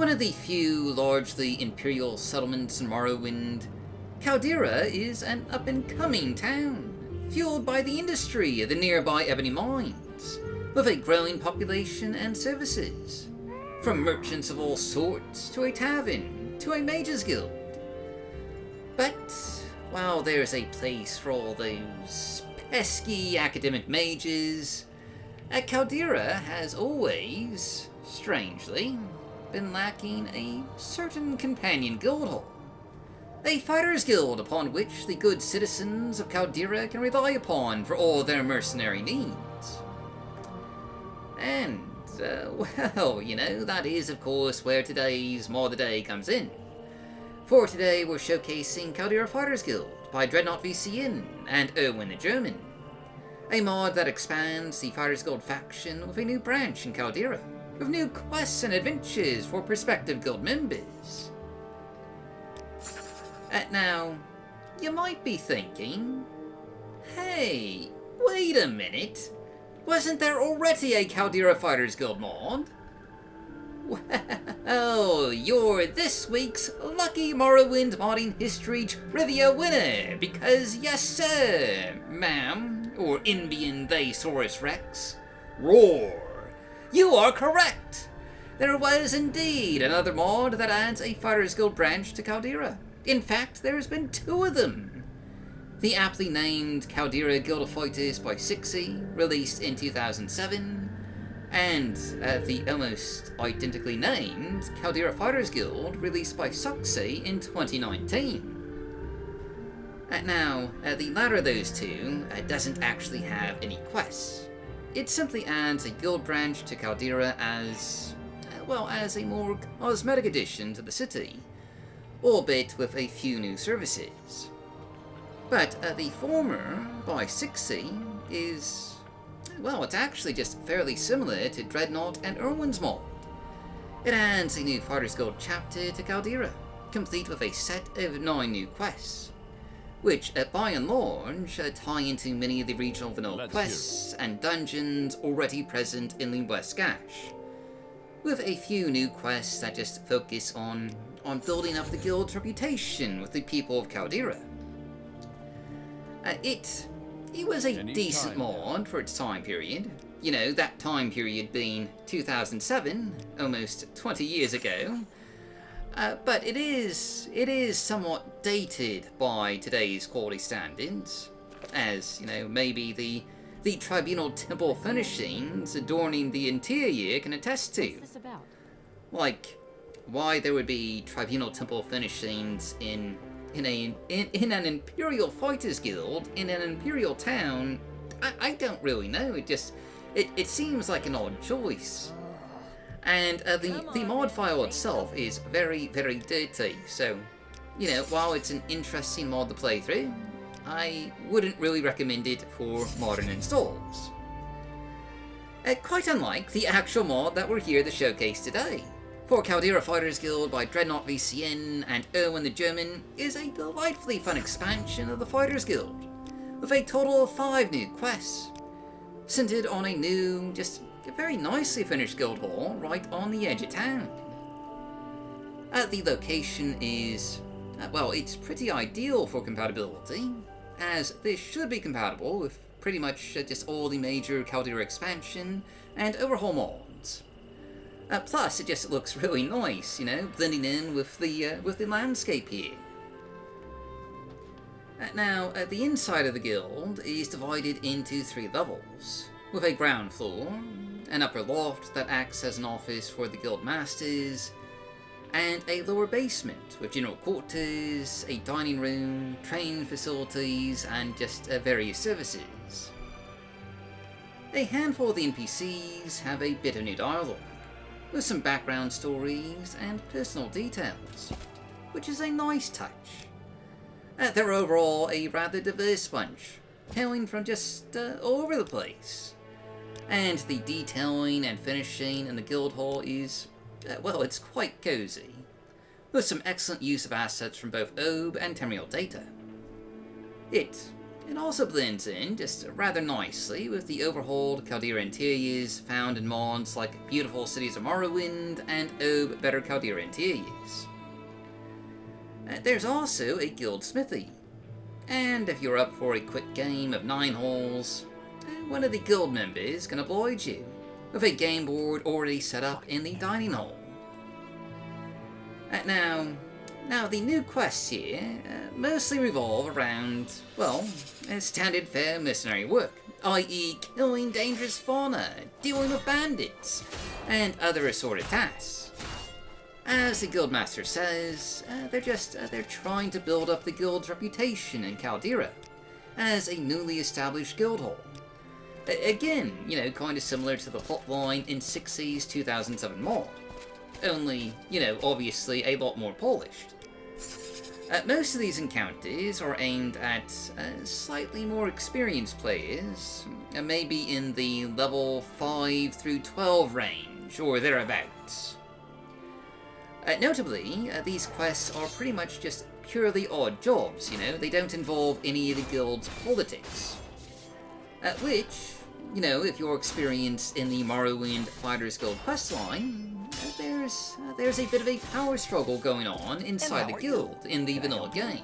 One of the few largely imperial settlements in Morrowind, Caldera is an up-and-coming town, fueled by the industry of the nearby ebony mines, with a growing population and services, from merchants of all sorts to a tavern to a mages guild. But while there's a place for all those pesky academic mages, Caldera has always, strangely, been lacking a certain companion guild hall. A fighters guild upon which the good citizens of Caldera can rely upon for all their mercenary needs. And, well, you know, that is of course where today's Mod of the Day comes in. For today we're showcasing Caldera Fighters Guild by DreadnaughtVCN and ErwintheGerman, a mod that expands the Fighters Guild faction with a new branch in Caldera, with new quests and adventures for prospective guild members. Now, you might be thinking, hey, wait a minute, wasn't there already a Caldera Fighters Guild mod? Well, you're this week's lucky Morrowind modding history trivia winner, because yes sir, ma'am, or Indian Thesaurus Rex, roar, you are correct! There was indeed another mod that adds a Fighters Guild branch to Caldera. In fact, there's been two of them. The aptly named Caldera Guild of Fighters by Sixie, released in 2007, and the almost identically named Caldera Fighters Guild, released by Suxy in 2019. Now, the latter of those two doesn't actually have any quests. It simply adds a guild branch to Caldera as, well, as a more cosmetic addition to the city, albeit with a few new services. But the former, by Sixie, is, well, it's actually just fairly similar to Dreadnought and Erwin's mod. It adds a new Fighters Guild chapter to Caldera, complete with a set of 9 new quests, which by and large tie into many of the regional vanilla quests and dungeons already present in the West Gash, with a few new quests that just focus on building up the guild's reputation with the people of Caldera. It was a decent mod for its time period. You know, that time period being 2007, almost 20 years ago. But it is somewhat dated by today's quality standards, as, you know, maybe the Tribunal Temple furnishings adorning the interior can attest to. What's this about? Like, why there would be Tribunal Temple furnishings in an Imperial Fighters Guild in an Imperial town, I don't really know. It seems like an odd choice. And the mod file itself is very, very dirty, so, you know, while it's an interesting mod to play through, I wouldn't really recommend it for modern installs. Quite unlike the actual mod that we're here to showcase today. For Caldera Fighters Guild by DreadnaughtVCN and ErwintheGerman is a delightfully fun expansion of the Fighters Guild, with a total of 5 new quests, centered on a new, just very nicely finished guild hall right on the edge of town. The location is, well, it's pretty ideal for compatibility, as this should be compatible with pretty much just all the major Caldera expansion and overhaul mods. Plus, it just looks really nice, you know, blending in with the landscape here. Now, the inside of the guild is divided into 3 levels, with a ground floor, an upper loft that acts as an office for the guild masters, and a lower basement with general quarters, a dining room, training facilities, and just various services. A handful of the NPCs have a bit of new dialogue, with some background stories and personal details, which is a nice touch. They're overall a rather diverse bunch, hailing from just all over the place. And the detailing and finishing in the guild hall is, well, it's quite cozy, with some excellent use of assets from both OAAB and Tamriel data. It It also blends in just rather nicely with the overhauled Caldera interiors found in mods like Beautiful Cities of Morrowind and OAAB Better Caldera interiors. There's also a guild smithy, and if you're up for a quick game of 9 holes, one of the guild members can oblige you with a game board already set up in the dining hall. Now the new quests here mostly revolve around, well, standard fare mercenary work, i.e. killing dangerous fauna, dealing with bandits, and other assorted tasks. As the guildmaster says, they're trying to build up the guild's reputation in Caldera as a newly established guild hall. Again, kind of similar to the plotline in 6E's 2007 mod. Only, obviously a lot more polished. Most of these encounters are aimed at slightly more experienced players, maybe in the level 5 through 12 range, or thereabouts. Notably, these quests are pretty much just purely odd jobs, they don't involve any of the guild's politics. Which, if you're experienced in the Morrowind Fighters Guild questline, there's a bit of a power struggle going on inside the guild in the vanilla game,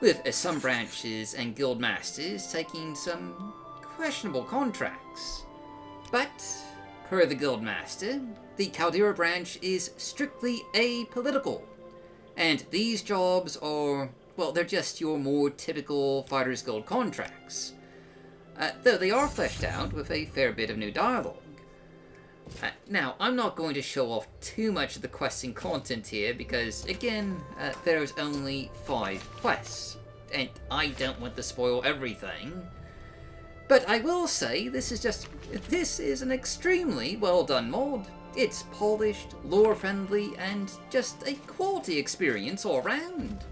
with some branches and guild masters taking some questionable contracts. But, per the guild master, the Caldera branch is strictly apolitical, and these jobs are, well, they're just your more typical Fighters Guild contracts, though they are fleshed out with a fair bit of new dialogue. Now, I'm not going to show off too much of the questing content here because, again, there's only 5 quests, and I don't want to spoil everything. But I will say this is an extremely well done mod. It's polished, lore-friendly, and just a quality experience all around.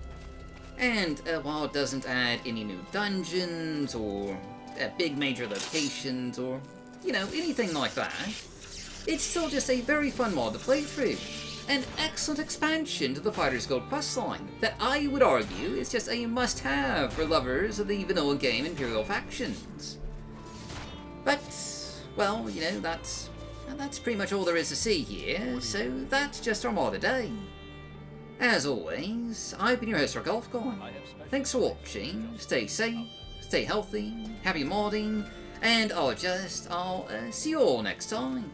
And while it doesn't add any new dungeons, or big major locations, or, anything like that, it's still just a very fun mod to play through. An excellent expansion to the Fighters Guild questline that I would argue is just a must-have for lovers of the vanilla game Imperial factions. But, well, that's pretty much all there is to see here, so that's just our mod today. As always, I've been your host, Golf Guy. Thanks for watching, stay safe, stay healthy, happy modding, and I'll see you all next time.